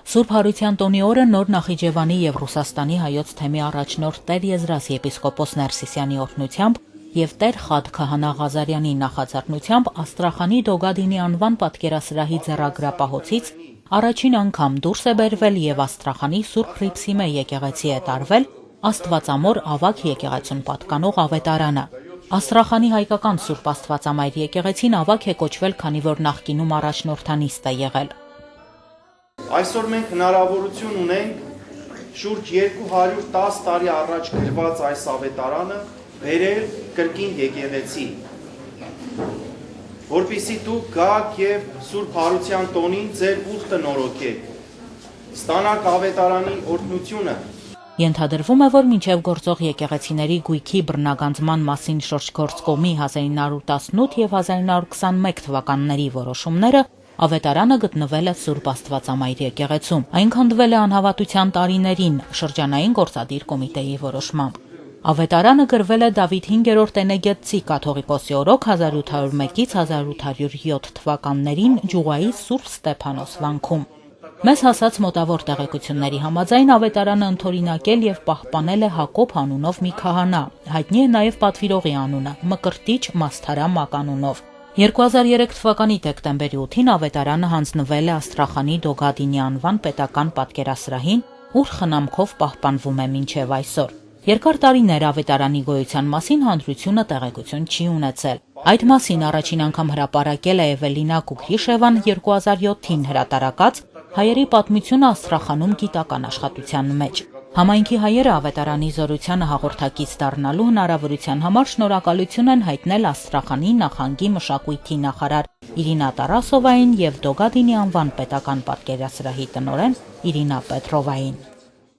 Սուրբ Հարության տոնի օրը Նոր Նախիջևանի եւ Ռուսաստանի հայոց թեմի առաջնորդ Տեր Եզրաս եպիսկոպոս Ներսիսյանի օրհնությամբ եւ Տեր Խադ Քահանա Ղազարյանի նախաձեռնությամբ Աստրախանի Դոգադինի անվան պատկերասրահի ձեռագրապահոցից առաջին անգամ դուրս է բերվել եւ Աստրախանի Սուրբ Հռիփսիմե եկեղեցի է տարվել Աստվածամոր ավագ եկեղեցուն պատկանող ավետարանը։ Աստրախանի հայկական Սուրբ Աստվածամայր եկեղեցին ավագ է կոչվել, քանի որ նախկինում առաջնորդանիստ է եղել։ Այսօր մենք հնարավորություն ունենք շուրջ 210 տարի առաջ գրված այս ավետարանը բերել կրկին եկեղեցի, որպեսզի դուք գաք եւ Սուրբ Հարության տոնին ձեր ուխտը նորոգեք, ստանաք ավետարանի օրհնությունը։ Ենթադրվում է, որ մինչև գործող եկեղեցիների գույքի բռնագանձման մասին շրջգործկոմի 1918 եւ 1921 թվականների որոշումները ավետարանը գտնվել է Սուրբ Աստվածամայր եկեղեցում։ Այն քանդվել է անհավատության տարիներին շրջանային գործադիր կոմիտեի որոշմամբ։ Ավետարանը գրվել է Դավիթ 5-րդ Էնեգետցի կաթողիկոսի օրոք 1801-ից 1807 թվականներին Ջուղայի Սուրբ Ստեփանոս վանքում։ Մեզ հասած մոտավոր տեղեկությունների համաձայն ավետարանը ընդօրինակել եւ պահպանել է Հակոբ անունով մի քահանա, հայտնի է նաեւ պատվիրողի անունը՝ Մկրտիչ Մասթարա Մականունով։ 2003 թվականի դեկտեմբերի 8-ին ավետարանը հանձնվել է Աստրախանի Դոգադինի անվան պետական պատկերասրահին, ուր խնամքով պահպանվում է մինչև այսօր։ Երկար տարիներ ավետարանի գոյության մասին հանրությունը տեղեկություն չի ունեցել։ Այդ մասին առաջին անգամ հրապարակել է Էվելինա Կուքրիշևան 2007-ին հրատարակած Հայերի պատմությունը Աստրախանում գիտական աշխատության մեջ։ Համայնքի հայերը ավետարանի զորությանը հաղորդակից դառնալու հնարավորության համար շնորհակալություն են հայտնել Աստրախանի նախանգի մշակույթի նախարար Իրինա Տարասովային եւ Դոգադինի անվան պետական պատկերասրահի տնօրեն Իրինա Պետրովային։